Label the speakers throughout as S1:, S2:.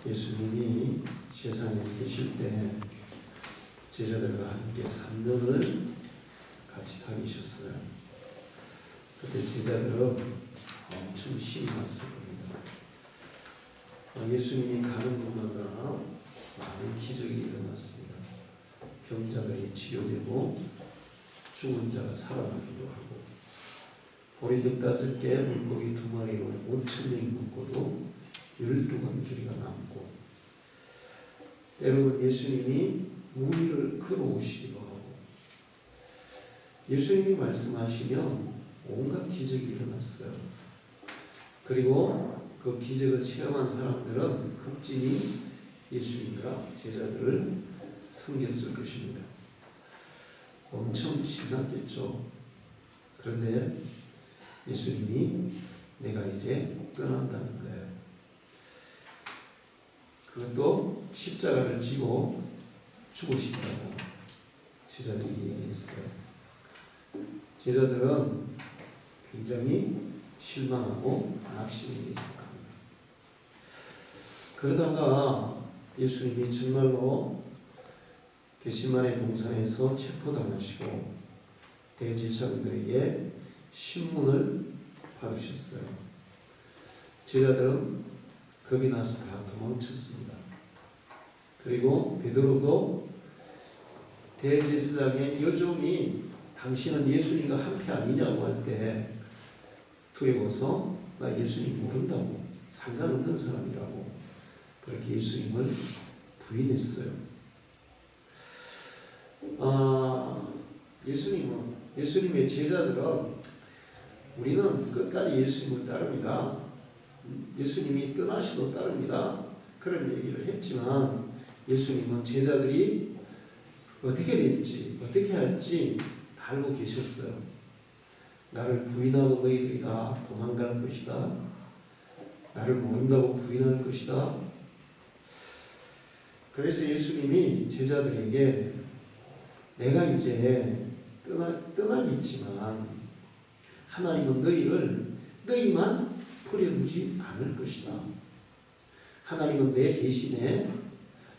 S1: 예수님이 세상에 계실 때 제자들과 함께 3년을 같이 다니셨어요. 그때 제자들은 엄청 신이 났을 겁니다. 예수님이 가는 곳마다 많은 기적이 일어났습니다. 병자들이 치료되고 죽은 자가 살아나기도 하고 보리떡 5개 물고기 2마리로 5,000명이 먹고도 12광주리가 남고 때로는 예수님이 무리를 걸어오시기도 하고 예수님이 말씀하시면 온갖 기적이 일어났어요. 그리고 그 기적을 체험한 사람들은 극진히 예수님과 제자들을 섬겼을 것입니다. 엄청 신났겠죠. 그런데 예수님이 내가 이제 떠난다는 거예요. 그것도 십자가를 지고 죽으신다고 제자들이 얘기했어요. 제자들은 굉장히 실망하고 낙심이 있을 겁니다. 그러다가 예수님이 정말로 겟세마네 동산에서 체포당하시고 대제사장들에게 신문을 받으셨어요. 제자들은 겁이 나서 다 도망쳤습니다. 그리고 베드로도 대제사장의 여종이 당신은 예수님과 한패 아니냐고 할 때 두려워서 나 예수님 모른다고 상관없는 사람이라고 그렇게 예수님을 부인했어요. 예수님의 제자들은 우리는 끝까지 예수님을 따릅니다. 예수님이 떠나시도 따릅니다. 그런 얘기를 했지만 예수님은 제자들이 어떻게 될지 어떻게 할지 다 알고 계셨어요. 나를 부인하고 너희들이 다 도망갈 것이다. 나를 모른다고 부인할 것이다. 그래서 예수님이 제자들에게 내가 이제 떠나겠지만 하나님은 너희만 버려두지 않을 것이다. 하나님은 내 대신에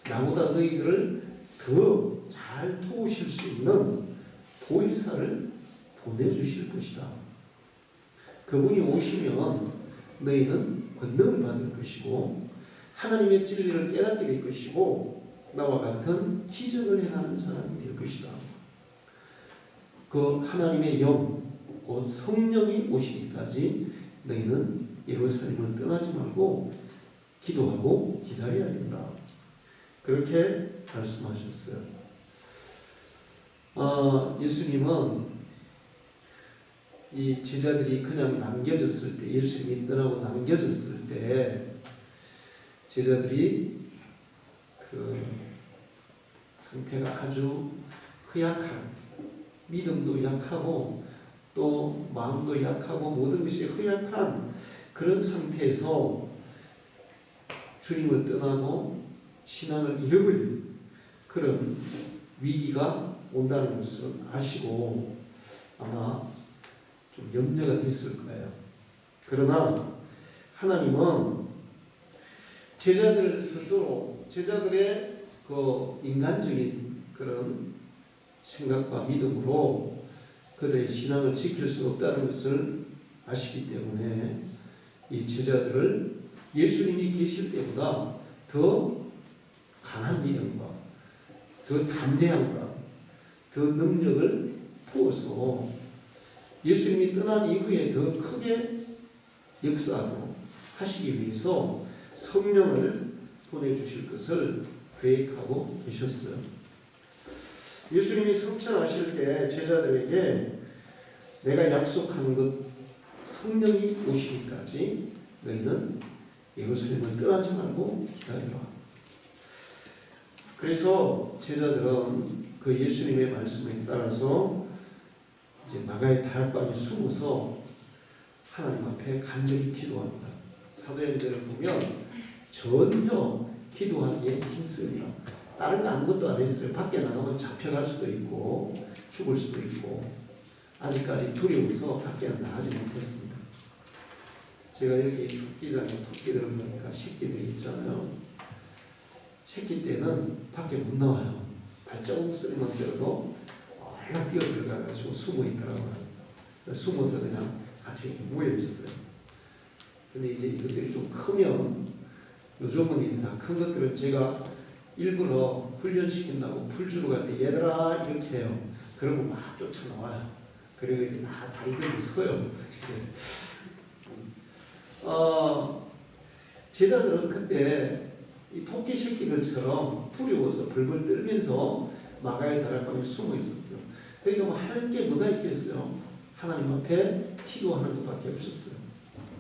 S1: 나보다 너희들을 더 잘 도우실 수 있는 보혜사를 보내주실 것이다. 그분이 오시면 너희는 권능을 받을 것이고 하나님의 진리를 깨닫게 될 것이고 나와 같은 기적을 행하는 사람이 될 것이다. 그 하나님의 영, 곧 성령이 오시기까지 너희는 예루살렘을 떠나지 말고 기도하고 기다려야 된다. 그렇게 말씀하셨어요. 예수님은 이 제자들이 그냥 남겨졌을 때, 예수님이 떠나고 남겨졌을 때 제자들이 그 상태가 아주 허약한, 믿음도 약하고 또 마음도 약하고 모든 것이 허약한 그런 상태에서 주님을 떠나고 신앙을 잃어버릴 그런 위기가 온다는 것을 아시고 아마 좀 염려가 됐을 거예요. 그러나 하나님은 제자들 스스로 제자들의 그 인간적인 그런 생각과 믿음으로 그들의 신앙을 지킬 수 없다는 것을 아시기 때문에 이 제자들을 예수님이 계실 때보다 더 강한 믿음과 더 담대함과 더 능력을 부어서 예수님이 떠난 이후에 더 크게 역사하고 하시기 위해서 성령을 보내주실 것을 계획하고 계셨어요. 예수님이 성천하실 때 제자들에게 내가 약속한 것 성령이 오시기까지 너희는 예루살렘을 떠나지 말고 기다려라. 그래서 제자들은 그 예수님의 말씀에 따라서 이제 마가의 다락방에 숨어서 하나님 앞에 간절히 기도합니다. 사도행전을 보면 전혀 기도하기에 힘쓰니라. 다른 거 아무것도 안 했어요. 밖에 나가면 잡혀갈 수도 있고 죽을 수도 있고 아직까지 두려워서 밖에는 나가지 못했습니다. 제가 여기 토끼장에 토끼들을 보니까 새끼들이 있잖아요. 새끼 때는 밖에 못 나와요. 발자국 소리만 들어도 얼른 뛰어 들어가가지고 숨어 있더라고요. 숨어서 그냥 같이 이렇게 모여 있어요. 근데 이제 이것들이 좀 크면, 요즘은 이제 다 큰 것들은 제가 일부러 훈련시킨다고 풀주로 갈 때 얘들아 이렇게 해요. 그러고 막 쫓아나와요. 그리고 이렇게 막 다리 들고 서요. 제자들은 그때 이 토끼 새끼들처럼 두려워서 벌벌 떨면서 마가의 다락방에 숨어 있었어요. 그러니까 뭐 할 게 뭐가 있겠어요? 하나님 앞에 기도하는 것밖에 없었어요.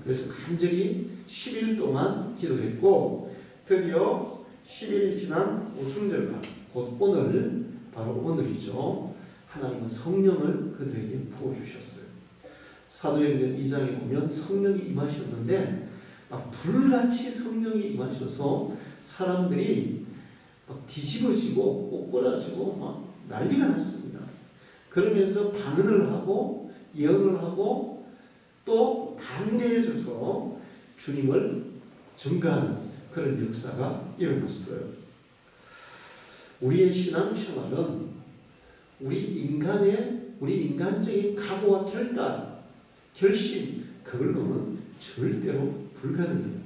S1: 그래서 간절히 10일 동안 기도했고, 드디어 10일이 지난 오순절날, 곧 오늘, 바로 오늘이죠. 하나님은 성령을 그들에게 부어주셨어요. 사도행전 2장에 보면 성령이 임하셨는데 막 불같이 성령이 임하셔서 사람들이 막 뒤집어지고 꼬꾸라지고 막 난리가 났습니다. 그러면서 반응을 하고 예언을 하고 또 담대해져서 주님을 증거하는 그런 역사가 일어났어요. 우리의 신앙생활은 우리 인간적인 각오와 결심, 그걸로는 절대로 불가능해요.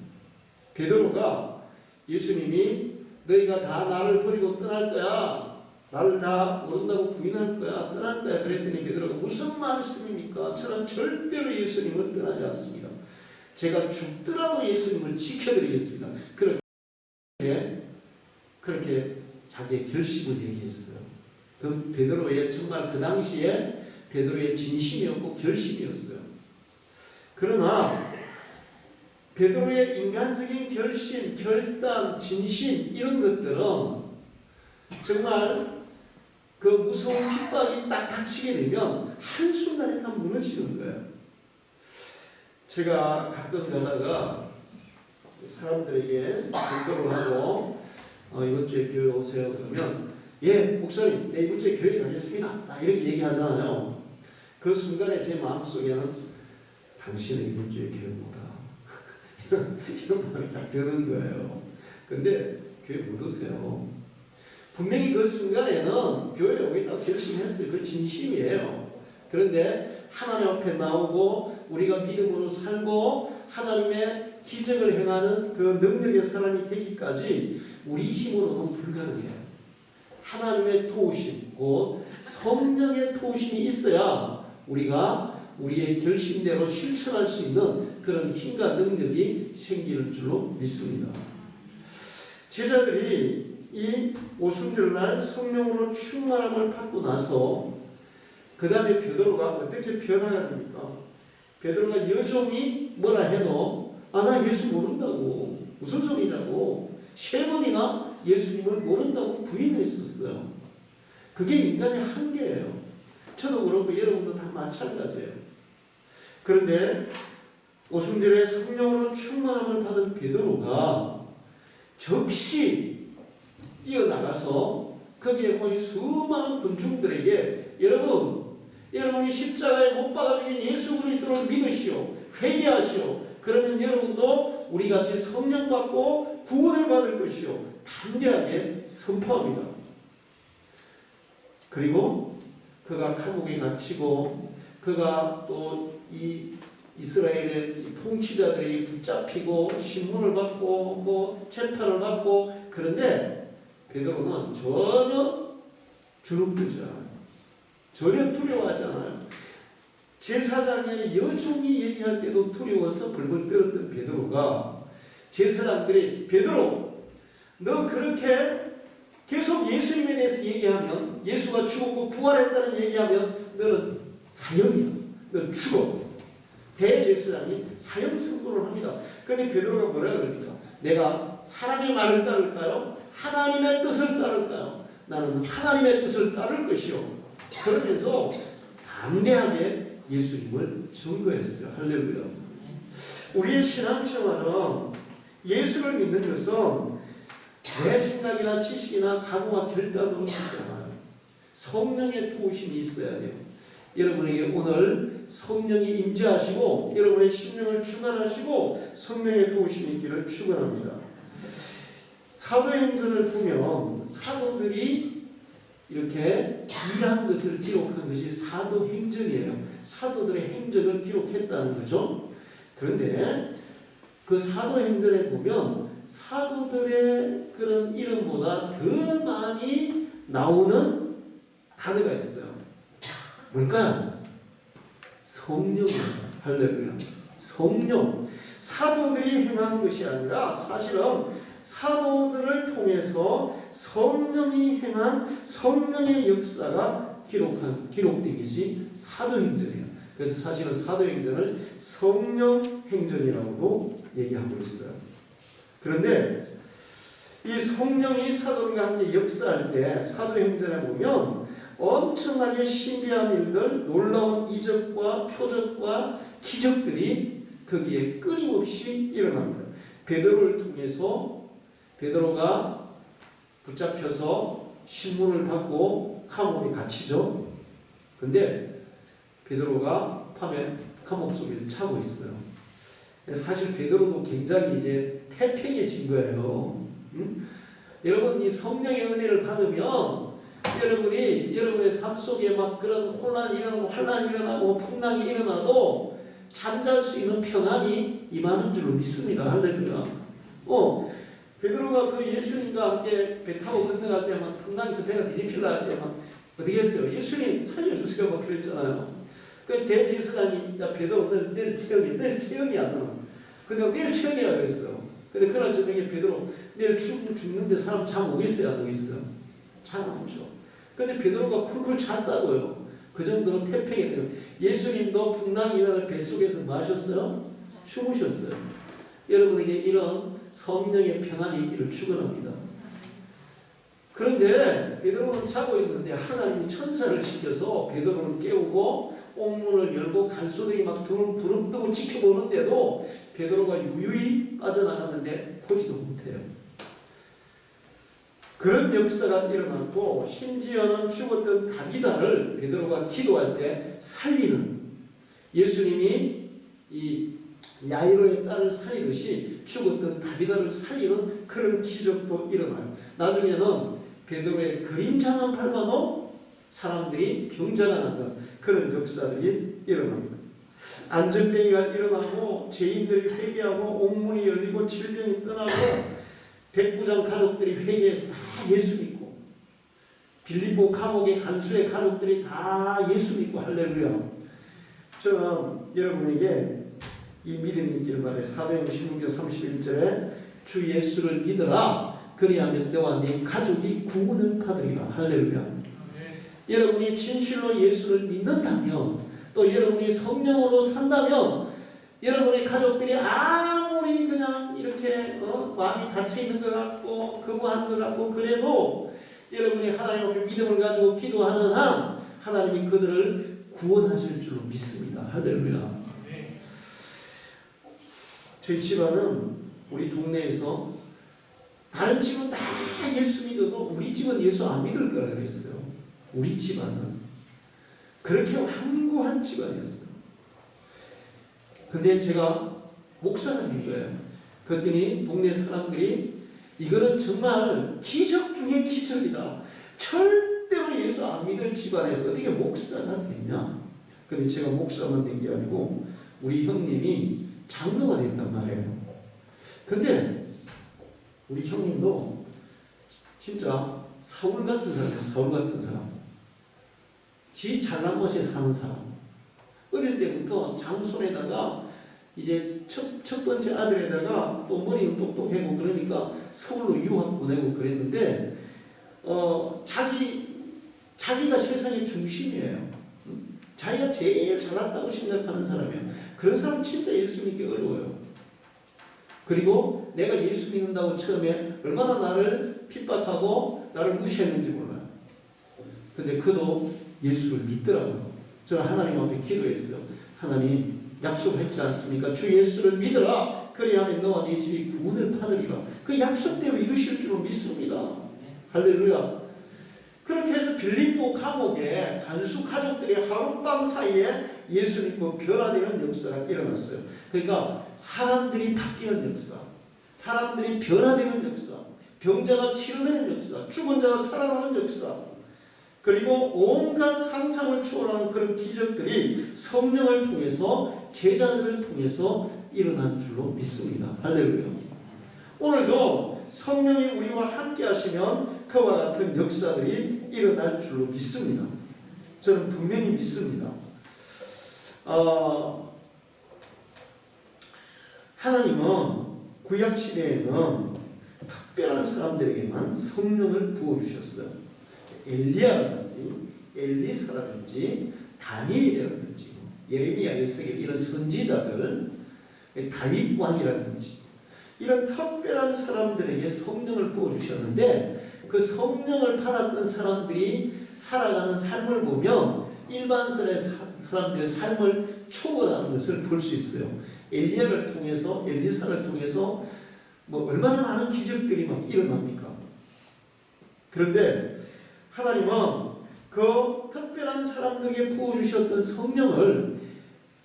S1: 베드로가 예수님이 너희가 다 나를 버리고 떠날 거야, 나를 다 모른다고 부인할 거야, 떠날 거야 그랬더니 베드로가 무슨 말씀입니까? 저는 절대로 예수님을 떠나지 않습니다. 제가 죽더라도 예수님을 지켜드리겠습니다. 그렇게 자기의 결심을 얘기했어요. 그 베드로의 정말 그 당시에 베드로의 진심이었고 결심이었어요. 그러나 베드로의 인간적인 결심, 결단, 진심 이런 것들은 정말 그 무서운 핍박이 딱 닥치게 되면 한순간에 다 무너지는 거예요. 제가 가끔 가다가 사람들에게 전도를 하고 이번 주에 교회 오세요 그러면 예 목사님 네 이번 주에 교회 가겠습니다 이렇게 얘기하잖아요. 그 순간에 제 마음속에는 당신은 이번 주에 교회 못 와. 이런 마음이 딱 드는 거예요. 근데 교회 못 오세요. 분명히 그 순간에는 교회에 오겠다고 결심했어요. 그 진심이에요. 그런데 하나님 앞에 나오고 우리가 믿음으로 살고 하나님의 기적을 행하는 그 능력의 사람이 되기까지 우리 힘으로는 불가능해요. 하나님의 도우심, 곧 성령의 도우심이 있어야 우리가 우리의 결심대로 실천할 수 있는 그런 힘과 능력이 생기는 줄로 믿습니다. 제자들이 이 오순절날 성령으로 충만함을 받고 나서 그 다음에 베드로가 어떻게 변화가 됩니까? 베드로가 여종이 뭐라 해도 나 예수 모른다고 무슨 소리냐고 3번이나 예수님을 모른다고 부인했었어요. 그게 인간의 한계예요. 저도 그렇고 여러분도 다 마찬가지예요. 그런데 오순절에 성령으로 충만함을 받은 베드로가 즉시 뛰어나가서 거기에 모인 수많은 군중들에게 여러분이 십자가에 못 박아 죽인 예수 그리스도를 믿으시오. 회개하시오. 그러면 여러분도 우리같이 성령 받고 구원을 받을 것이오. 담대하게 선포합니다. 그리고 그가 감옥에 갇히고 그가 또 이 이스라엘의 통치자들이 붙잡히고 신문을 받고 재판을 받고 그런데 베드로는 전혀 주눅들지 않아요. 전혀 두려워하지 않아요. 제사장의 여종이 얘기할 때도 두려워서 벌벌 떨었던 베드로가 제사장들이 베드로 너 그렇게 계속 예수님에 대해서 얘기하면 예수가 죽었고 부활했다는 얘기하면 너는 사형이야. 너 죽어. 대제사장이 사형 선고를 합니다. 그런데 베드로가 뭐라 그럽니까? 내가 사람의 말을 따를까요? 하나님의 뜻을 따를까요? 나는 하나님의 뜻을 따를 것이요. 그러면서 담대하게 예수님을 증거했어요. 할렐루야. 우리의 신앙생활은 예수를 믿는 것은 내 생각이나 지식이나 각오와 결단으로 되지 않아요. 성령의 도우심이 있어야 돼요. 여러분에게 오늘 성령이 임재하시고 여러분의 심령을 충만하시고 성령의 도우심이 있기를 축원합니다. 사도행전을 보면 사도들이 이렇게 일한 것을 기록한 것이 사도행전이에요. 사도들의 행적을 기록했다는 거죠. 그런데 그 사도행전에 보면 사도들의 그런 이름보다 더 많이 나오는 단어가 있어요. 뭘까요? 성령이에요. 할렐루야. 성령. 사도들이 행한 것이 아니라 사실은 사도들을 통해서 성령이 행한 성령의 역사가 기록된 것이 사도행전이에요. 그래서 사실은 사도행전을 성령행전이라고도 얘기하고 있어요. 그런데 이 성령이 사도들과 함께 역사할 때 사도행전에 보면 엄청나게 신비한 일들, 놀라운 이적과 표적과 기적들이 거기에 끊임없이 일어납니다. 베드로를 통해서 베드로가 붙잡혀서 신문을 받고 감옥에 갇히죠. 근데 베드로가 밤에 감옥 속에서 자고 있어요. 사실 베드로도 굉장히 이제 태평해진 거예요. 여러분 이 성령의 은혜를 받으면 여러분의 삶 속에 막 그런 혼란이 일어나고 환란이 일어나고 풍랑이 일어나도 잠잘 수 있는 평안이 임하는 줄로 믿습니다. 할렐루야. 베드로가 그 예수님과 함께 배 타고 건너갈 때 막 풍랑에서 배가 뒤집힐라 할 때 막 어떻게 했어요? 예수님 살려주세요 막 그랬잖아요. 그 대제사장이 야 베드로 내일 체험이야. 근데 내일 체험이라고 했어. 근데 그날 저녁에 베드로 내일 죽는데 사람 잠 오겠어요? 안 오겠어요? 잠 안 오죠. 근데 베드로가 쿨쿨 잤다고요. 그 정도로 태평했대요. 예수님도 풍랑이 일어날 뱃속에서 마셨어요? 주무셨어요. 여러분에게 이런 성령의 평안이 있기를 축원합니다. 그런데 베드로는 자고 있는데 하나님이 천사를 시켜서 베드로를 깨우고 옥문을 열고 간수들이 막 부름뜨고 지켜보는데도 베드로가 유유히 빠져나갔는데 보지도 못해요. 그런 역사가 일어났고 심지어는 죽었던 다비다를 베드로가 기도할 때 살리는 예수님이 이 야이로의 딸을 살리듯이 죽었던 다비다를 살리는 그런 기적도 일어나요. 나중에는 베드로의 그림자만 밟아도 사람들이 병자가 나는 그런 역사들이 일어납니다. 안전병이가 일어나고 죄인들이 회개하고 옥문이 열리고 질병이 떠나고 백부장 가족들이 회개해서 다 예수 믿고 빌립보 감옥의 간수의 가족들이 다 예수 믿고 할렐루야. 저는 여러분에게 이 믿음이 있기를 바라요. 사도행전 16장 31절에 주 예수를 믿어라. 그리하면 너와 네 가족이 구원을 받으리라. 할렐루야. 여러분이 진실로 예수를 믿는다면 또 여러분이 성령으로 산다면 여러분의 가족들이 아무리 그냥 이렇게 마음이 닫혀있는 것 같고 거부하는 것 같고 그래도 여러분이 하나님 앞에 믿음을 가지고 기도하는 한 하나님이 그들을 구원하실 줄로 믿습니다. 할렐루야. 저희 집안은 우리 동네에서 다른 집은 다 예수 믿어도 우리 집은 예수 안 믿을 거라 그랬어요. 우리 집안은 그렇게 완고한 집안이었어요. 근데 제가 목사가 된 거예요. 그랬더니 동네 사람들이 이거는 정말 기적 중에 기적이다. 절대로 예수 안 믿을 집안에서 어떻게 목사가 됐냐. 근데 제가 목사만 된 게 아니고 우리 형님이 장로가 됐단 말이에요. 근데 우리 형님도 진짜 사울 같은 사람이에요. 사울 같은 사람. 지 잘난 곳에 사는 사람. 어릴 때부터 장손에다가 이제 첫 번째 아들에다가 또 머리는 똑똑하고 그러니까 서울로 유학 보내고 그랬는데 자기가 세상의 중심이에요. 자기가 제일 잘났다고 생각하는 사람이에요. 그런 사람 진짜 예수 믿기 어려워요. 그리고 내가 예수 믿는다고 처음에 얼마나 나를 핍박하고 나를 무시했는지 몰라요. 근데 그도 예수를 믿더라고요. 저는 하나님 앞에 기도했어요. 하나님 약속했지 않습니까? 주 예수를 믿어라. 그리하면 너와 네 집이 구원을 받으리라. 그 약속대로 이루실 줄로 믿습니다. 할렐루야. 그렇게 해서 빌립보 감옥에 간수 가족들이 하룻밤 사이에 예수 믿고 변화되는 역사가 일어났어요. 그러니까 사람들이 바뀌는 역사, 사람들이 변화되는 역사, 병자가 치료되는 역사, 죽은 자가 살아나는 역사, 그리고 온갖 상상을 초월하는 그런 기적들이 성령을 통해서 제자들을 통해서 일어난 줄로 믿습니다. 할렐루야. 오늘도 성령이 우리와 함께 하시면 그와 같은 역사들이 일어날 줄로 믿습니다. 저는 분명히 믿습니다. 하나님은 구약시대에는 특별한 사람들에게만 성령을 부어주셨어요. 엘리야라든지 엘리사라든지 다니엘이라든지 예레미야, 에스겔 이런 선지자들, 다윗 왕이라든지 이런 특별한 사람들에게 성령을 부어주셨는데 그 성령을 받았던 사람들이 살아가는 삶을 보면 일반 사람들의 삶을 초월하는 것을 볼 수 있어요. 엘리야를 통해서, 엘리사를 통해서 얼마나 많은 기적들이 막 일어납니까? 그런데 하나님은 그 특별한 사람들에게 부어주셨던 성령을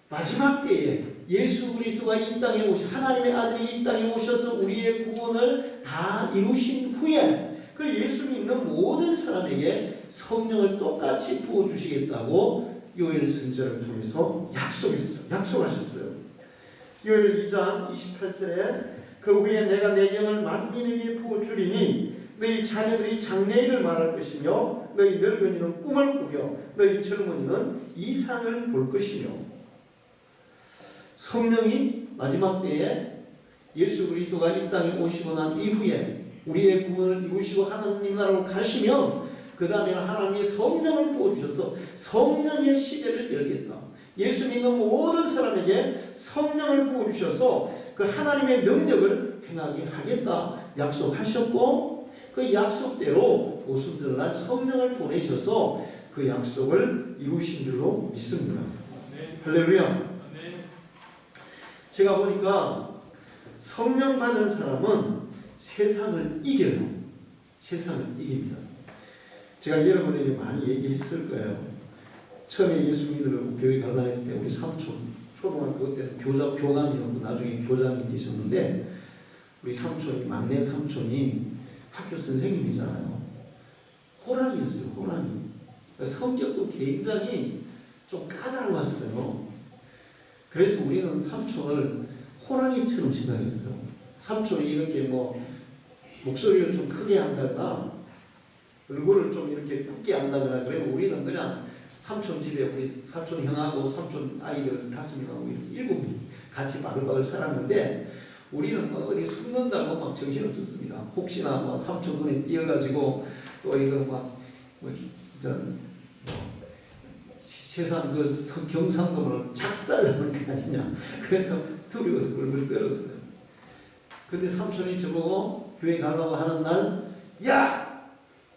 S1: 마지막 때에 예수 그리스도가 이 땅에 하나님의 아들이 이 땅에 오셔서 우리의 구원을 다 이루신 후에 그 예수 믿는 모든 사람에게 성령을 똑같이 부어주시겠다고 요엘 선지자를 통해서 약속하셨어요. 요엘 2장 28절에 그 후에 내가 내 영을 만민에게 부어주리니 너희 자녀들이 장래일을 말할 것이며 너희 늙은이는 꿈을 꾸며 너희 젊은이는 이상을 볼 것이며 성령이 마지막 때에 예수 그리스도가 이 땅에 오시고 난 이후에 우리의 구원을 이루시고 하나님 나라로 가시면 그 다음에는 하나님이 성령을 부어주셔서 성령의 시대를 열겠다. 예수 믿는 모든 사람에게 성령을 부어주셔서 그 하나님의 능력을 행하게 하겠다 약속하셨고 그 약속대로 오순절날 성령을 보내셔서 그 약속을 이루신 줄로 믿습니다. 네. 할렐루야. 네. 제가 보니까 성령 받은 사람은 세상을 이겨요. 세상을 이깁니다. 제가 여러분에게 많이 얘기했을 거예요. 처음에 예수 믿으러 교회 가려 할 때 우리 삼촌, 초등학교 때는 교감이었고 나중에 교장이 되셨는데 우리 삼촌이, 막내 삼촌이 학교 선생님이잖아요. 호랑이였어요. 호랑이. 성격도 굉장히 좀 까다로웠어요. 그래서 우리는 삼촌을 호랑이처럼 생각했어요. 삼촌이 이렇게 목소리를 좀 크게 한다거나 얼굴을 좀 이렇게 굳게 한다거나 그러면 우리는 그냥 삼촌 집에 우리 삼촌 형하고 삼촌 아이들 5명하고 이렇게 7명이 같이 바글바글 살았는데 우리는 어디 숨는다고 막 정신없었습니다. 혹시나 삼촌 눈에 띄어가지고 또 이거 세상 그 경상도를 작살나는 게 아니냐. 그래서 두려워서 벌벌 떨었어요. 근데 삼촌이 저보고 교회 가려고 하는 날, 야!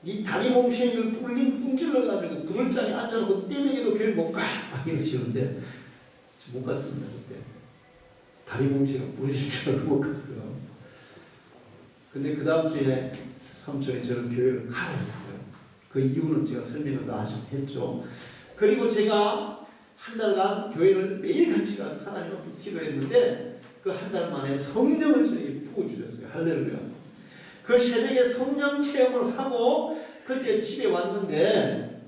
S1: 이 다리 몽둥이를 뿔린 풍질러가지고 구들장에 앉아놓고 떼매기도 교회 못 가! 막 이러시는데 못 갔습니다. 그때. 다리 몽둥이가 부러질 줄 알고 못 갔어요. 근데 그 다음 주에 삼촌이 저를 교회를 가라 했어요. 그 이유는 제가 설명을 다 했죠. 그리고 제가 한 달간 교회를 매일같이 가서 하나님 앞에 기도했는데 그 한 달 만에 성령을 저에게 부어주셨어요. 할렐루야. 그 새벽에 성령 체험을 하고 그때 집에 왔는데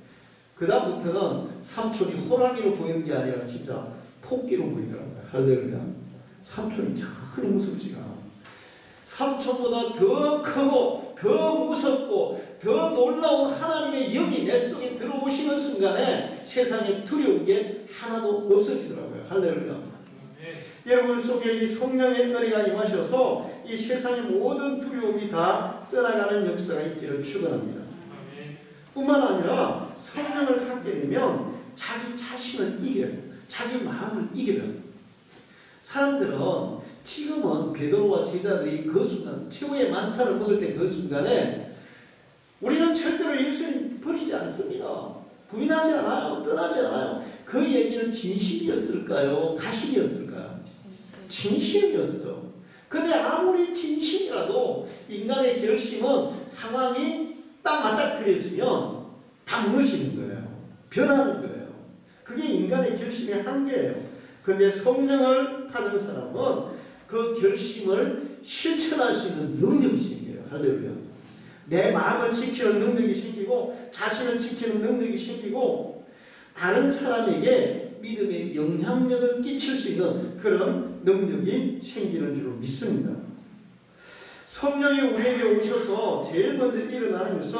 S1: 그 다음부터는 삼촌이 호랑이로 보이는 게 아니라 진짜 토끼로 보이더라고요. 할렐루야. 삼촌이 전혀 무섭지가 않아. 삼촌보다 더 크고 더 무섭고 더 놀라운 하나님의 영이 내 속에 들어오시는 순간에 세상에 두려운 게 하나도 없어지더라고요. 할렐루야. 여러분 속에 이 성령의 은혜가 임하셔서 이 세상의 모든 두려움이 다 떠나가는 역사가 있기를 축원합니다. 뿐만 아니라 성령을 갖게 되면 자기 자신을 이겨요. 자기 마음을 이겨요. 사람들은 지금은 베드로와 제자들이 그 순간 최후의 만찬을 먹을 때 그 순간에 우리는 절대로 예수님 버리지 않습니다. 부인하지 않아요. 떠나지 않아요. 그 얘기는 진실이었을까요? 가식이었을까요? 진심이었어요. 근데 아무리 진심이라도 인간의 결심은 상황이 딱 맞닥뜨려지면 다 무너지는 거예요. 변하는 거예요. 그게 인간의 결심의 한계예요. 근데 성령을 받은 사람은 그 결심을 실천할 수 있는 능력이 생겨요. 할렐루야. 내 마음을 지키는 능력이 생기고 자신을 지키는 능력이 생기고 다른 사람에게 믿음의 영향력을 끼칠 수 있는 그런 능력이 생기는 줄 믿습니다. 성령이 우리에게 오셔서 제일 먼저 일어나는 것은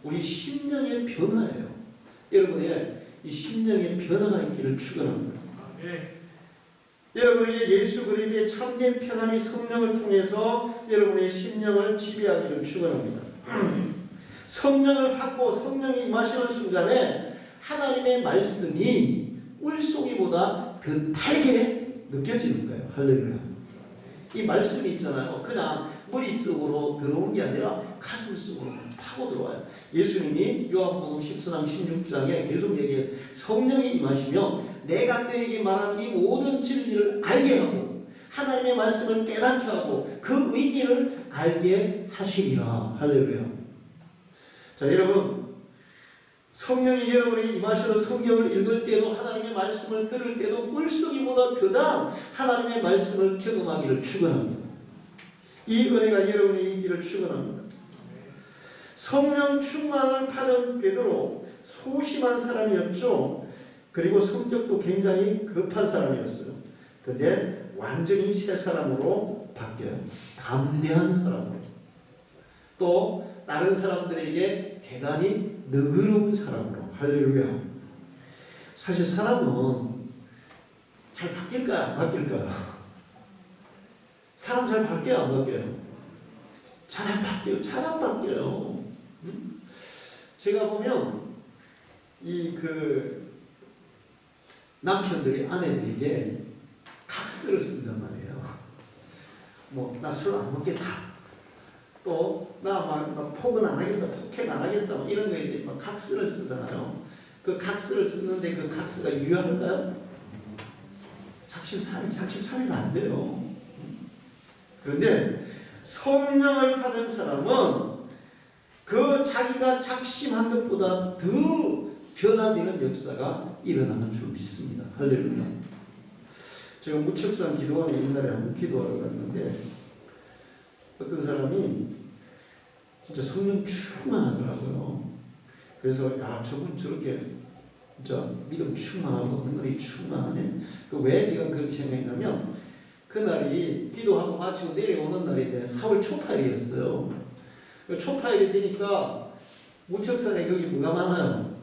S1: 우리 심령의 변화예요. 여러분의 이 심령의 변화가 있기를 축원합니다. 여러분에게 예수 그리스도의 참된 평안이 성령을 통해서 여러분의 심령을 지배하기를 축원합니다. 성령을 받고 성령이 임하시는 순간에 하나님의 말씀이 물속이보다 더 달게 느껴지는 거예요. 할렐루야. 이 말씀이 있잖아요. 그냥 머릿속으로 들어오는 게 아니라 가슴 속으로 파고 들어와요. 예수님이 요한복음 14장 16장에 계속 얘기해서 성령이 임하시며 내가 너에게 말한 이 모든 진리를 알게 하고 하나님의 말씀을 깨닫게 하고 그 의미를 알게 하시리라. 할렐루야. 자, 여러분, 성령이 여러분이 임하셔서 성경을 읽을 때도 하나님의 말씀을 들을 때도 물속이보다 더다 하나님의 말씀을 경험하기를 축원합니다. 이 은혜가 여러분의 있기를 축원합니다. 성령 충만을 받은 베드로 소심한 사람이었죠. 그리고 성격도 굉장히 급한 사람이었어요. 그런데 완전히 새 사람으로 바뀌어요. 담대한 사람으로. 또 다른 사람들에게 대단히 너그러운 사람으로. 할렐루야. 사실 사람은 잘 바뀔까요? 안 바뀔까요? 사람 잘 바뀌어요? 안 바뀌어요? 잘 안 바뀌어요. 잘 안 바뀌어요. 제가 보면 남편들이 아내들에게 각서를 쓴단 말이에요. 뭐 나 술 안 먹겠다. 또 나 막 폭언 안 하겠다, 폭행 안 하겠다, 뭐 이런 거 이제 막 각서를 쓰잖아요. 그 각서를 쓰는데 그 각서가 유효할까요? 작심 삼일도 안 돼요. 그런데 성령을 받은 사람은 그 자기가 작심한 것보다 더 변화되는 역사가 일어나는 줄 믿습니다. 할렐루야. 제가 무척산 기도원에 옛날에 한번 기도하러 갔는데 어떤 사람이 진짜 성령 충만하더라고요. 그래서 야, 저분 저렇게 진짜 믿음 충만하고 능력이 충만하네. 왜 제가 그렇게 생각했냐면 그날이 기도하고 마치고 내려오는 날인데 4월 초파일이었어요. 초파일이 되니까 무척산에 거기 뭐가 많아요?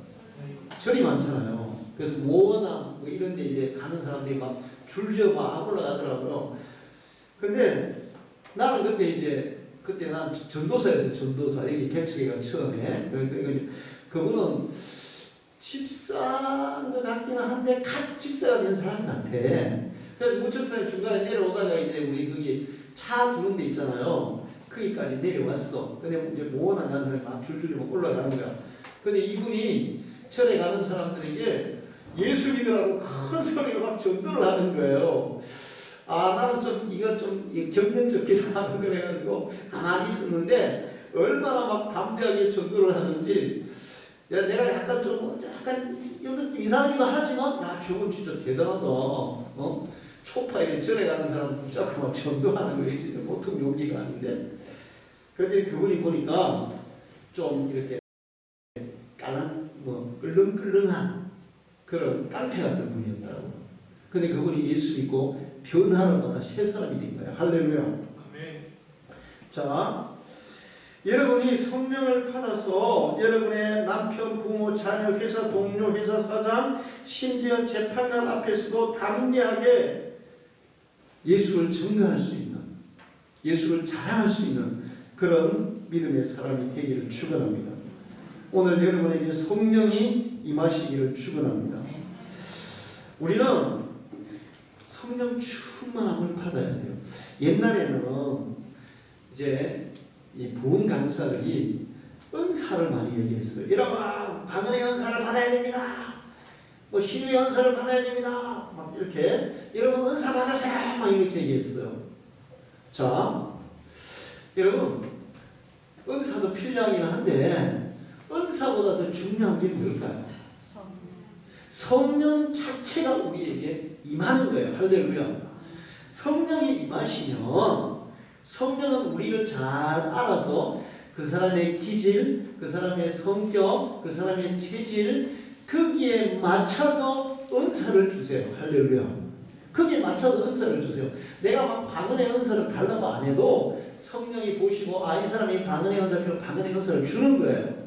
S1: 절이 많잖아요. 그래서 모어나 뭐 이런 데 이제 가는 사람들이 막 줄지어 막 올라가더라고요. 근데 나는 그때 난 전도사였어요. 전도사. 여기 개척회가 처음에. 그분은 집사인 것 같기는 한데 갓 집사가 된 사람 같아. 그래서 무척산에 중간에 내려오다가 이제 우리 거기 차 두는 데 있잖아요. 거기까지 내려왔어. 근데 이제 모어나 가는 사람이 막 줄줄이 막 올라가는 거야. 근데 이분이 절에 가는 사람들에게 예수 믿으라고 큰 소리로 막 전도를 하는 거예요. 아, 나는 이거 경련적기도 하고 그래가지고 가만히 있었는데 얼마나 막 담대하게 전도를 하는지 내가 약간 이 느낌 이상하기도 하지만 야, 저건 진짜 대단하다. 초파일에 절에 가는 사람 붙잡고 막 전도하는 거 진짜 보통 용기가 아닌데. 그런데 그분이 보니까 좀 이렇게 끌렁끌렁한 그런 깡패 같은 분이었더라고요. 근데 그분이 예수 믿고 변화를 받아 새 사람이 된 거예요. 할렐루야. 아멘. 자, 여러분이 성령을 받아서 여러분의 남편, 부모, 자녀, 회사 동료, 회사 사장, 심지어 재판관 앞에서도 담대하게 예수를 증거할 수 있는, 예수를 자랑할 수 있는 그런 믿음의 사람이 되기를 축원합니다. 오늘 여러분에게 성령이 임하시기를 축원합니다. 우리는 성령 충만함을 받아야 돼요. 옛날에는 이제 이 부흥 강사들이 은사를 많이 얘기했어요. 여러분, 방언의 은사를 받아야 됩니다. 뭐 신유의 은사를 받아야 됩니다. 막 이렇게 여러분 은사 받으세요. 막 이렇게 얘기했어요. 자, 여러분 은사도 필요하긴 한데 은사보다 더 중요한 게 뭘까요? 성령 자체가 우리에게 임하는 거예요. 할렐루야. 성령이 임하시면 성령은 우리를 잘 알아서 그 사람의 기질, 그 사람의 성격, 그 사람의 체질, 거기에 맞춰서 은사를 주세요. 할렐루야. 거기에 맞춰서 은사를 주세요. 내가 막 방언의 은사를 달라고 안 해도 성령이 보시고 이 사람이 방언의 은사를 필요하면 방언의 은사를 주는 거예요.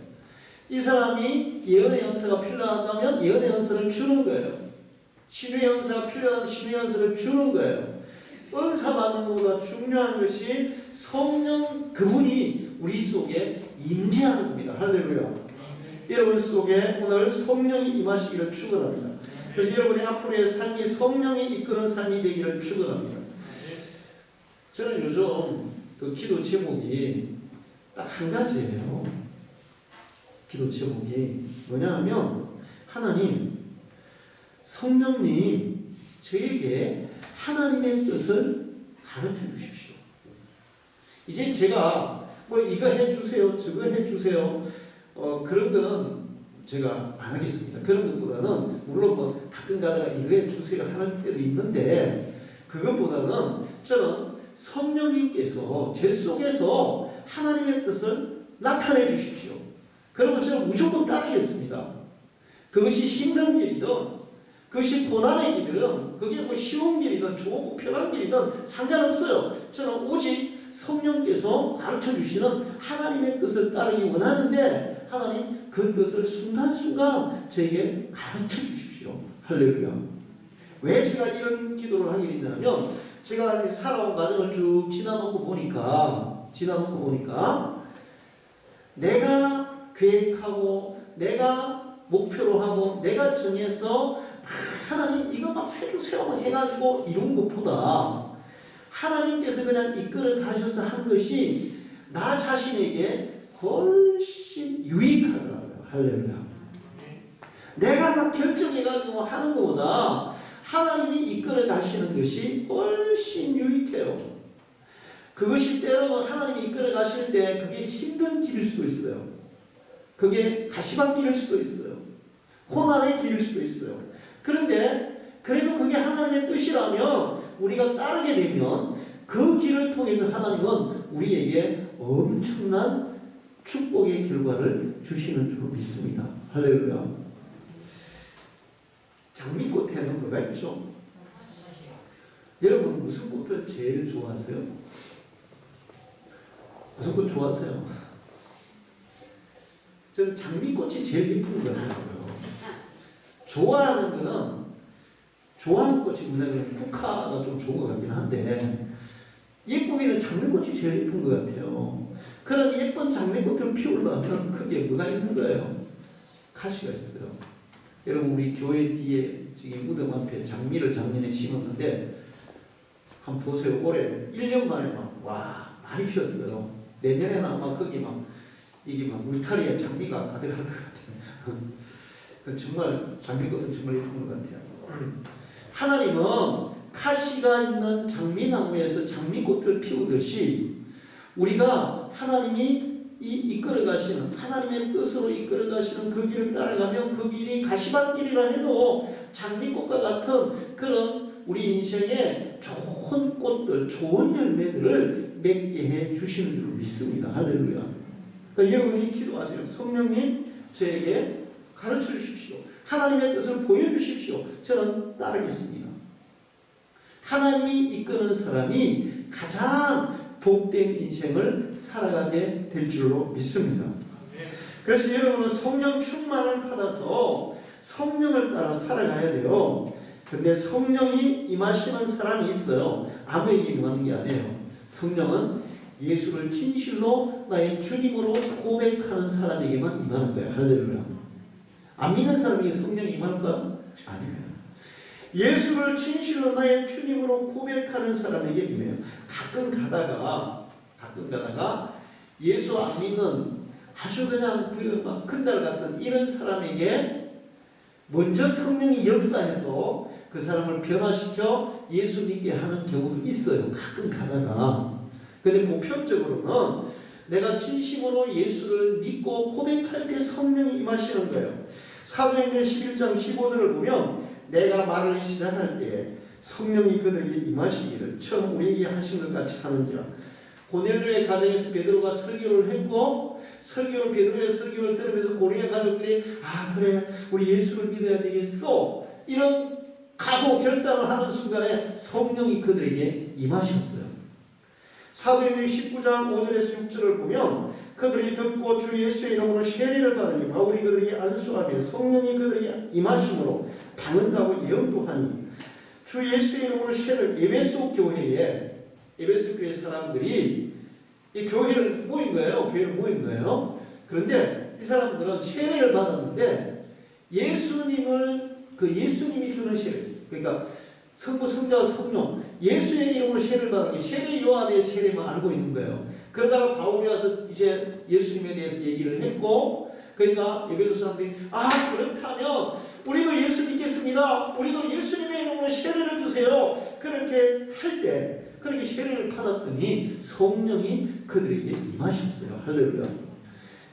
S1: 이 사람이 예언의 은사가 필요하다면 예언의 은사를 주는 거예요. 신유의 은사가 필요하다면 신유의 은사를 주는 거예요. 은사 받는 것보다 중요한 것이 성령 그분이 우리 속에 임재하는 겁니다. 할렐루야. 여러분 속에 오늘 성령이 임하시기를 축원합니다. 그래서 여러분의 앞으로의 삶이 성령이 이끄는 삶이 되기를 축원합니다. 저는 요즘 그 기도 제목이 딱 한 가지예요. 기도 제목이 뭐냐면 하나님, 성령님 저에게 하나님의 뜻을 가르쳐 주십시오. 이제 제가 뭐 이거 해주세요, 저거 해주세요, 그런 거는 제가 안 하겠습니다. 그런 것보다는 물론 뭐 가끔 가다가 이거 해주세요 하는 때도 있는데 그것보다는 저는 성령님께서 제 속에서 하나님의 뜻을 나타내 주십시오. 그러면 저는 무조건 따르겠습니다. 그것이 힘든 길이든 그것이 고난의 길이든 그게 뭐 쉬운 길이든 좋고 편한 길이든 상관없어요. 저는 오직 성령께서 가르쳐 주시는 하나님의 뜻을 따르기 원하는데 하나님 그 뜻을 순간순간 저에게 가르쳐 주십시오. 할렐루야. 왜 제가 이런 기도를 하게 됐냐면 제가 살아온 과정을 쭉 지나놓고 보니까 내가 계획하고 내가 목표로 하고 내가 정해서 하나님 이거 막 해주세요 막 해가지고 이룬 것보다 하나님께서 그냥 이끌어 가셔서 한 것이 나 자신에게 훨씬 유익하더라고요. 할렐루야. 내가 막 결정해가지고 하는 것보다 하나님이 이끌어 가시는 것이 훨씬 유익해요. 그것이 때로는 하나님이 이끌어 가실 때 그게 힘든 길일 수도 있어요. 그게 가시밭길일 수도 있어요. 고난의 길일 수도 있어요. 그런데 그래도 그게 하나님의 뜻이라면 우리가 따르게 되면 그 길을 통해서 하나님은 우리에게 엄청난 축복의 결과를 주시는 줄 믿습니다. 할렐루야. 장미꽃에는 뭐가 있죠? 여러분 무슨 꽃을 제일 좋아하세요? 무슨 꽃 좋아하세요? 저는 장미꽃이 제일 예쁜 것 같아요. 좋아하는 거는 좋아하는 꽃이 뭐냐면 국화가 좀 좋은 것 같긴 한데 예쁘기는 장미꽃이 제일 예쁜 것 같아요. 그런 예쁜 장미꽃을 피우려면 그게 뭐가 있는 거예요? 가시가 있어요. 여러분 우리 교회 뒤에 지금 무덤 앞에 장미를 작년에 심었는데 한번 보세요. 올해 1년 만에 막 많이 피었어요. 내년에는 아마 거기 이게 울타리에 장미가 가득할 것 같아요. 정말 장미꽃은 정말 예쁜 것 같아요. 하나님은 가시가 있는 장미나무에서 장미꽃을 피우듯이 우리가 하나님이 이끌어 가시는 하나님의 뜻으로 이끌어 가시는 그 길을 따라가면 그 길이 가시밭길이라 해도 장미꽃과 같은 그런 우리 인생에 좋은 꽃들, 좋은 열매들을 맺게 해 주시는 줄 믿습니다. 할렐루야. 그러니까 여러분이 기도하세요. 성령님 저에게 가르쳐 주십시오. 하나님의 뜻을 보여주십시오. 저는 따르겠습니다. 하나님이 이끄는 사람이 가장 복된 인생을 살아가게 될 줄로 믿습니다. 그래서 여러분은 성령 충만을 받아서 성령을 따라 살아가야 돼요. 근데 성령이 임하시는 사람이 있어요. 아무에게 임하는 게 아니에요. 성령은 예수를 진실로 나의 주님으로 고백하는 사람에게만 임하는 거예요. 할렐루야. 안 믿는 사람에게 성령이 임할까요? 아니에요. 예수를 진실로 나의 주님으로 고백하는 사람에게 임해요. 가끔 가다가 예수 안 믿는 아주 그냥 막 큰달 같은 이런 사람에게 먼저 성령이 역사해서 그 사람을 변화시켜 예수 믿게 하는 경우도 있어요. 가끔 가다가. 근데 보편적으로는 내가 진심으로 예수를 믿고 고백할 때 성령이 임하시는 거예요. 사도행전 11장 15절을 보면 내가 말을 시작할 때 성령이 그들에게 임하시기를 처음 우리에게 하신 것 같이 하는지라 고넬료의 가정에서 베드로가 설교를 했고 베드로의 설교를 들으면서 고넬료의 가족들이 그래 우리 예수를 믿어야 되겠어 이런 각오 결단을 하는 순간에 성령이 그들에게 임하셨어요. 사도행전 19장 5절에서 6절을 보면 그들이 듣고 주 예수의 이름으로 세례를 받으니 바울이 그들에게 안수하며 성령이 그들에게 임하심으로 받는다고 예언도 하니 주 예수의 이름으로 세례를 에베소 교회 사람들이 이 교회를 모인 거예요. 그런데 이 사람들은 세례를 받았는데 예수님이 주는 세례, 그러니까 성부, 성자와 성령, 예수의 이름으로 세례를 받은 게 세례 요한의 세례만 알고 있는 거예요. 그러다가 바울이 와서 이제 예수님에 대해서 얘기를 했고, 그러니까 에베소 사람들이 그렇다면 우리도 예수 믿겠습니다. 우리도 예수님의 이름으로 세례를 주세요. 그렇게 할 때 그렇게 세례를 받았더니 성령이 그들에게 임하셨어요. 할렐루야.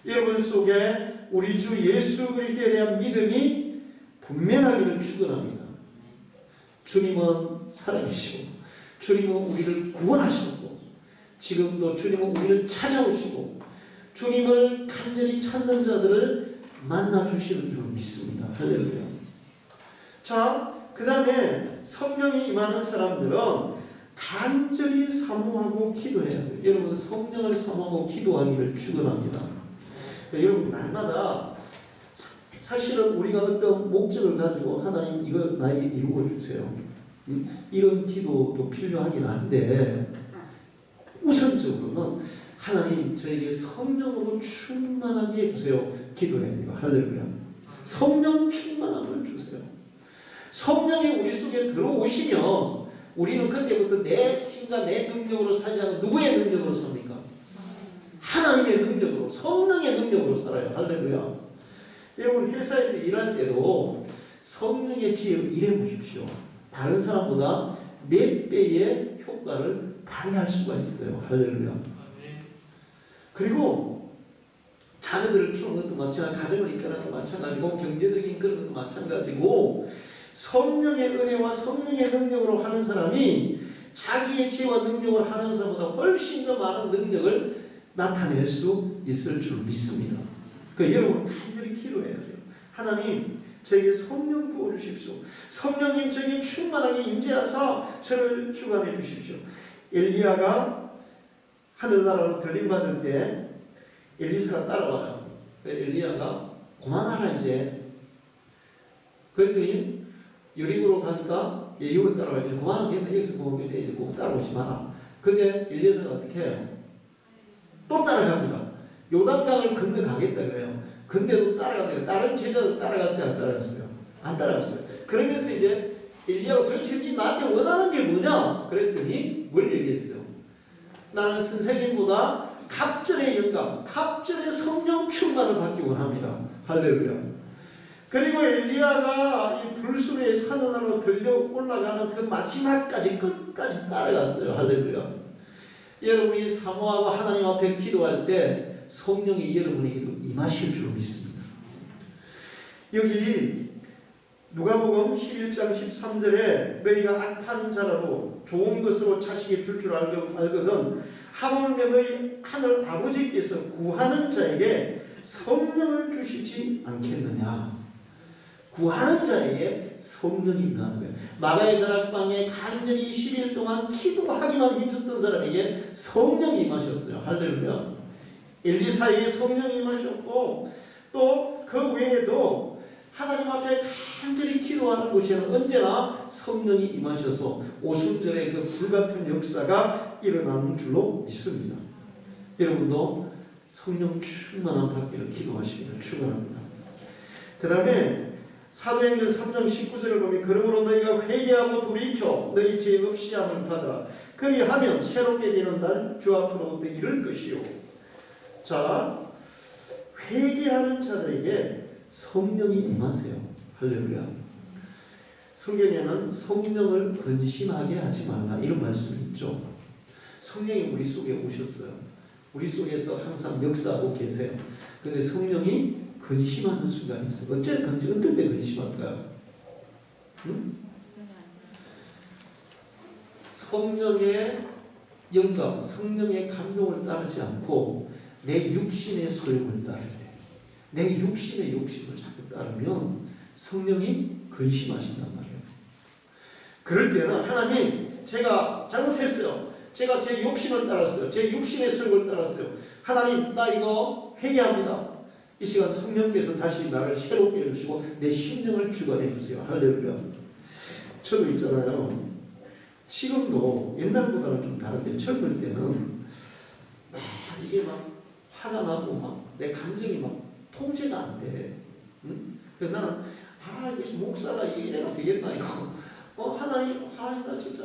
S1: 여러분 속에 우리 주 예수 그리스도에 대한 믿음이 분명하기를 축원합니다. 주님은 살아계시고 주님은 우리를 구원하시고 지금도 주님은 우리를 찾아오시고 주님을 간절히 찾는 자들을 만나주시는 줄 믿습니다. 할렐루야. 자, 그 다음에 성령이 임하는 사람들은 간절히 사모하고 기도해야 돼요. 여러분 성령을 사모하고 기도하기를 축원합니다. 여러분 날마다 사실은 우리가 어떤 목적을 가지고 하나님 이거 나에게 이루어 주세요. 이런 기도도 필요하긴 한데 우선적으로는 하나님 저에게 성령으로 충만하게 해주세요. 기도해야 돼요. 할렐루야. 성령 충만함을 주세요. 성령이 우리 속에 들어오시면 우리는 그때부터 내 힘과 내 능력으로 살지 않고 누구의 능력으로 삽니까? 하나님의 능력으로, 성령의 능력으로 살아요. 할렐루야. 여러분 회사에서 일할 때도 성령의 지혜로 일해 보십시오. 다른 사람보다 몇 배의 효과를 발휘할 수가 있어요. 할렐루야. 그리고 자녀들을 키우는 것도 마찬가지고 가정을 이끄는 것도 마찬가지고 경제적인 그런 것도 마찬가지고 성령의 은혜와 성령의 능력으로 하는 사람이 자기의 지혜와 능력을 하는 사람보다 훨씬 더 많은 능력을 나타낼 수 있을 줄 믿습니다. 여러분 간절히 기도해야 돼요. 하나님 저에게 성령 부어주십시오. 성령님 저에게 충만하게 임재하사 저를 주관해 주십시오. 엘리야가 하늘나라로 들림받을 때 엘리사가 따라와요. 엘리야가 그만하라 이제. 그랬더니 여리고로 가니까 예후로 따라와요. 이제 그만하라 여기서 보면 이제 따라오지 마라. 근데 엘리사가 어떻게 해요? 또 따라갑니다. 요단강을 건너가겠다 그래요. 근데도 따라갑니다. 다른 제자도 따라갔어요? 안 따라갔어요? 안 따라갔어요. 그러면서 이제 엘리야가 도대체 나한테 원하는 게 뭐냐? 그랬더니 뭘 얘기했어요? 나는 선생님보다 갑절의 영감, 갑절의 성령 충만을 받기 원합니다. 할렐루야. 그리고 엘리야가 이 불수의 산원으로 들려 올라가는 그 마지막까지 끝까지 따라갔어요. 할렐루야. 여러분이 사모하고 하나님 앞에 기도할 때 성령이 여러분에게도 임하실 줄 믿습니다. 여기 누가복음 11장 13절에 너희가 악한 자라도 좋은 것으로 자식이 줄 줄 알거든 하물며 너희 하늘 아버지께서 구하는 자에게 성령을 주시지 않겠느냐. 구하는 자에게 성령이 임하는 거예요. 마가의 다락방에 간절히 10일 동안 기도하기만 힘썼던 사람에게 성령이 임하셨어요. 할렐루야. 엘리사에게 성령이 임하셨고 또 그 외에도 하나님 앞에 간절히 기도하는 곳에는 언제나 성령이 임하셔서 오순절의 그 불같은 역사가 일어나는 줄로 믿습니다. 여러분도 성령 충만한 받기를 기도하시기를 축원합니다. 그 다음에 사도행전 3장 19절을 보면 그러므로 너희가 회개하고 돌이켜 너희 죄 없이 함을 받으라. 그리하면 새롭게 되는 날 주 앞으로부터 이를 것이요. 자, 회개하는 자들에게 성령이 임하세요. 할렐루야. 성경에는 성령을 근심하게 하지 말라 이런 말씀이 있죠. 성령이 우리 속에 오셨어요. 우리 속에서 항상 역사하고 계세요. 그런데 성령이 근심하는 순간이 있어요. 어쩔 때 근심할까요? 응? 성령의 영감, 성령의 감동을 따르지 않고 내 육신의 소욕을 따르게 돼. 내 육신의 욕심을 자꾸 따르면 성령이 근심하신단 말이에요. 그럴 때는 하나님, 제가 잘못했어요. 제가 제 욕심을 따랐어요. 제 육신의 소욕을 따랐어요. 하나님, 나 이거 회개합니다. 이 시간 성령께서 다시 나를 새롭게 해주시고 내 심령을 주관해 주세요. 할렐루야. 저도 있잖아요. 지금도 옛날보다는 좀 다른데 젊을 때는 이게 막 화가 나고 막 내 감정이 막 통제가 안 돼. 응? 그래서 나는 이게 목사가 이래가 되겠나 이거. 하나님, 나 진짜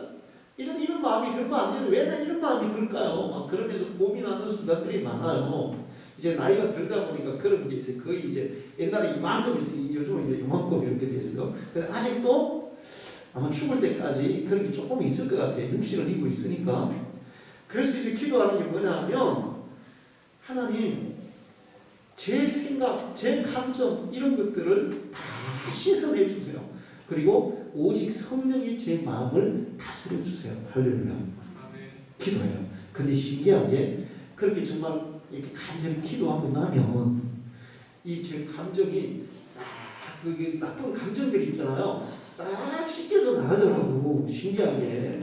S1: 이런 마음이 들면 안 되는데 왜 나 이런 마음이 들까요? 막 그러면서 고민하는 순간들이 많아요. 이제 나이가 들다 보니까 그런 게 이제 거의 이제 옛날에 이만큼 있으니 요즘은 이제 이만큼 이렇게 됐어요. 근데 아직도 아마 죽을 때까지 그런 게 조금 있을 것 같아요. 육신을 입고 있으니까. 그래서 이제 기도하는 게 뭐냐 하면 하나님, 제 생각, 제 감정 이런 것들을 다 씻어내 주세요. 그리고 오직 성령이 제 마음을 다스려 주세요. 할렐루야. 기도해요. 근데 신기하게 그렇게 정말 이렇게 간절히 기도하고 나면 이 제 감정이 싹 그게 나쁜 감정들이 있잖아요. 싹 씻겨져 나가더라고. 신기하게.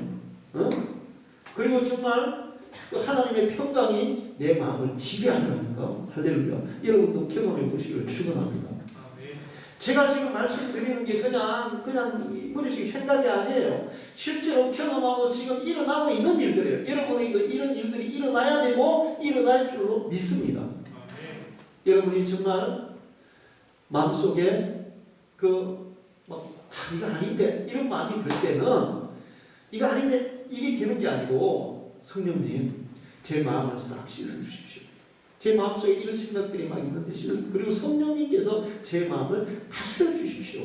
S1: 그리고 정말 그 하나님의 평강이 내 마음을 지배하더라니까. 할렐루야. 여러분도 경험해 보시기를 축원합니다. 제가 지금 말씀드리는 게 그냥 머릿속에 생각이 아니에요. 실제로 경험하고 지금 일어나고 있는 일들이에요. 여러분에게도 이런 일들이 일어나야 되고 일어날 줄로 믿습니다. 여러분이 정말 마음속에 이거 아닌데 이런 마음이 들 때는 이거 아닌데 이게 되는 게 아니고 성령님, 제 마음을 싹 씻어주십시오. 제 마음속에 이런 생각들이 막 있는데 그리고 성령님께서 제 마음을 다스려 주십시오.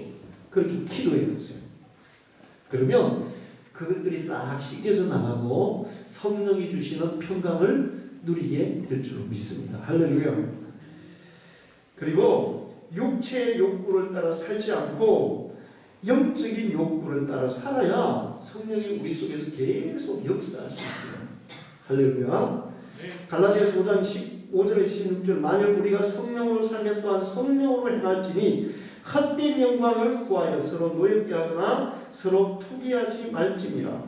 S1: 그렇게 기도해 보세요. 그러면 그것들이 싹 씻겨져 나가고 성령이 주시는 평강을 누리게 될 줄로 믿습니다. 할렐루야. 그리고 육체의 욕구를 따라 살지 않고 영적인 욕구를 따라 살아야 성령이 우리 속에서 계속 역사할 수 있어요. 할렐루야. 갈라디아서 5장 15절에 16절 만일 우리가 성령으로 살면 또한 성령으로 행할지니 헛된 영광을 구하여 서로 노엽게 하거나 서로 투기하지 말지니라.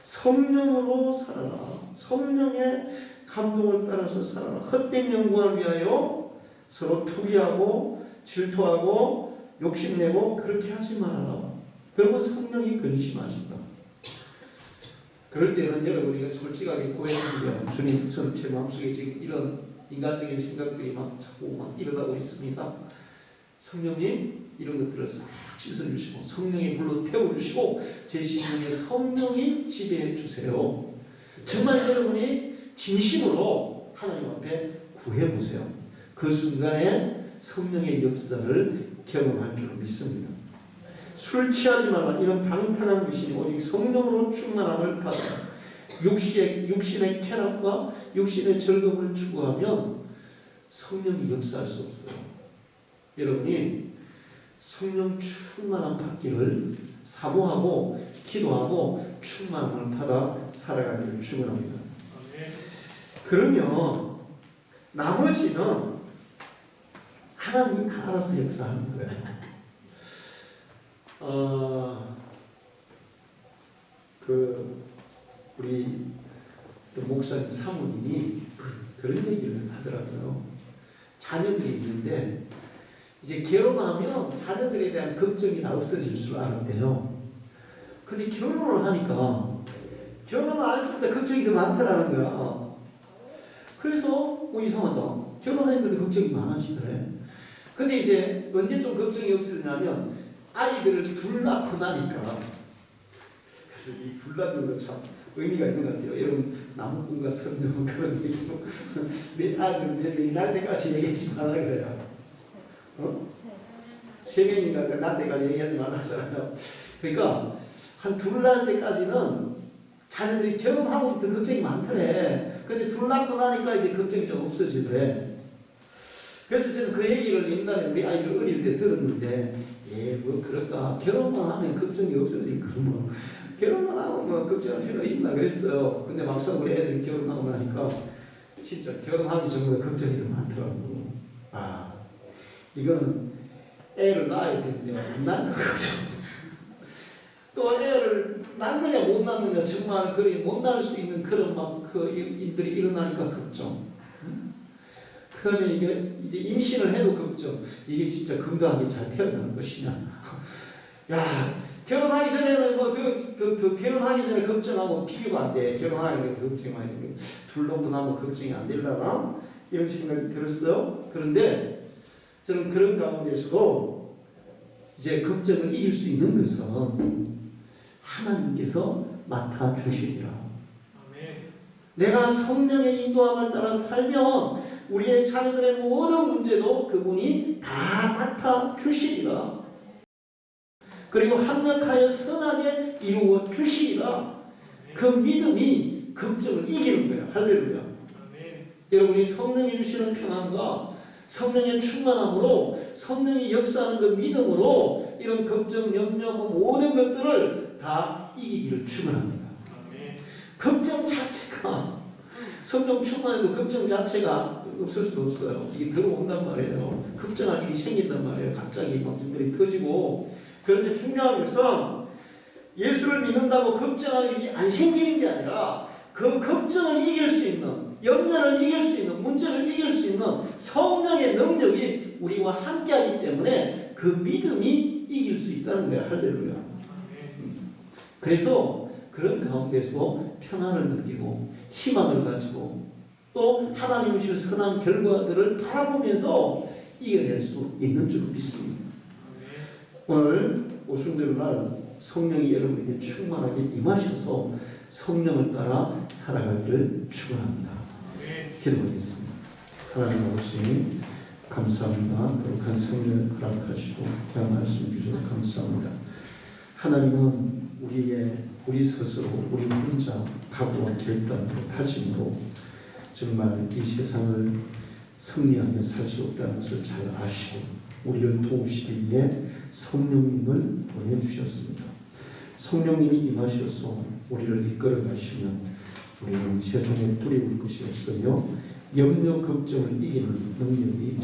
S1: 성령으로 살아라. 성령의 감동을 따라서 살아라. 헛된 영광을 위하여 서로 투기하고 질투하고 욕심내고 그렇게 하지 말아라. 그러면 성령이 근심하신다. 그럴 때는 여러분이 솔직하게 고백합니다. 주님, 저는 제 마음속에 지금 이런 인간적인 생각들이 막 자꾸 막 일어나고 있습니다. 성령님, 이런 것들을 싹 씻어주시고 성령의 불로 태워주시고 제 심령에 성령이 지배해 주세요. 정말 여러분이 진심으로 하나님 앞에 구해보세요. 그 순간에 성령의 역사를 경험할 줄 믿습니다. 술 취하지 말라. 이런 방탕한 것이니 오직 성령으로 충만함을 받아 육신의 쾌락과 육신의 즐거움을 추구하면 성령이 역사할 수 없어요. 여러분이 성령 충만함 받기를 사모하고 기도하고 충만함을 받아 살아가기를 축원합니다. 그러면 나머지는 하나님이 다 알아서 역사하는 거예요. 우리 목사님 사모님이 그런 얘기를 하더라고요. 자녀들이 있는데 이제 결혼하면 자녀들에 대한 걱정이 다 없어질 줄 알았대요. 근데 결혼을 하니까 결혼을 안 했을 때 걱정이 더 많더라는 거야. 그래서 이상하다. 결혼했는데 걱정이 많아지더래. 근데 이제 언제 좀 걱정이 없어지냐면 아이들을 둘 낳고 나니까. 그래서 이 둘 낳는 건 참 의미가 있는 것 같아요. 여러분 나무꾼과 선녀 그런 얘기고 내 아들 날 때까지 얘기하지 말라 그래요. 3명인가 날 때까지 얘기하지 말라 하잖아요. 그러니까 한 둘 날 때까지는 자녀들이 결혼하고부터 걱정이 많더래. 근데 둘 낳고 나니까 이제 걱정이 좀 없어지더래. 그래서 저는 그 얘기를 옛날에 우리 아이들 어릴 때 들었는데 뭐 그럴까. 결혼만 하면 걱정이 없어지지. 그러면 결혼만 하면 뭐 걱정할 필요가 있나 그랬어요. 근데 막상 우리 애들이 결혼하고 나니까 진짜 결혼하기 전보다 걱정이 더 많더라고. 아, 이거는 애를 낳아야 되는데 안 낳는 거 걱정. 또 애를 낳느냐 못 낳느냐 정말 그리 못 낳을 수 있는 그런 막 그 일들이 일어나니까 걱정. 그다음에 이게 이제 임신을 해도 걱정. 이게 진짜 건강하게 잘 태어나는 것이냐. 야, 결혼하기 전에는 뭐 결혼하기 전에 걱정하고 비교가 안 돼. 결혼하기 전에 걱정하고 둘 놓고 나면 걱정이 안 되려나? 이런 생각이 들었어요. 그런데 저는 그런 가운데서도 이제 걱정을 이길 수 있는 것은 하나님께서 맡아주시리라. 내가 성령의 인도함을 따라 살면 우리의 자녀들의 모든 문제도 그분이 다 맡아주시리라. 그리고 합력하여 선하게 이루어 주시리라. 그 믿음이 걱정을 이기는 거예요. 할렐루야. 여러분이 성령이 주시는 평안과 성령의 충만함으로 성령이 역사하는 그 믿음으로 이런 걱정, 염려, 모든 것들을 다 이기기를 축원합니다. 걱정 자체가 성령 충만해도 걱정 자체가 없을 수도 없어요. 이게 들어온단 말이에요. 걱정할 일이 생긴단 말이에요. 갑자기 막 일들이 터지고. 그런데 중요한 것은 예수를 믿는다고 걱정할 일이 안 생기는 게 아니라 그 걱정을 이길 수 있는, 염려를 이길 수 있는, 문제를 이길 수 있는 성령의 능력이 우리와 함께하기 때문에 그 믿음이 이길 수 있다는 거야. 할렐루야. 그래서 그런 가운데서 평안을 느끼고 희망을 가지고 또 하나님이 주신 선한 결과들을 바라보면서 이겨낼 수 있는 줄 믿습니다. 오늘 오순절날 성령이 여러분에게 충만하게 임하셔서 성령을 따라 살아가기를 축원합니다. 기도하겠습니다. 하나님 아버지 감사합니다. 거룩한 성령을 허락하시고 귀한 말씀 주셔서 감사합니다. 하나님은 우리 스스로 우리 혼자 각오와 결단으로 다짐으로 정말 이 세상을 승리하며 살 수 없다는 것을 잘 아시고 우리를 도우시기 위해 성령님을 보내주셨습니다. 성령님이 임하셔서 우리를 이끌어 가시면 우리는 세상에 두려울 것이 없으며 염려 걱정을 이기는 능력이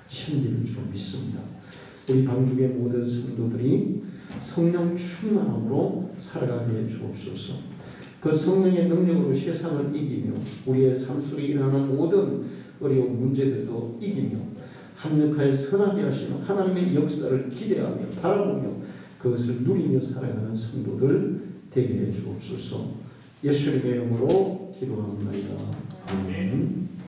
S1: 생기는 줄 믿습니다. 우리 방중의 모든 성도들이 성령 충만함으로 살아가게 해 주옵소서. 그 성령의 능력으로 세상을 이기며 우리의 삶 속에 일어나는 모든 어려운 문제들도 이기며 합력하여 선하게 하시는 하나님의 역사를 기대하며 바라보며 그것을 누리며 살아가는 성도들 되게 해 주옵소서. 예수님의 이름으로 기도합니다. 아멘.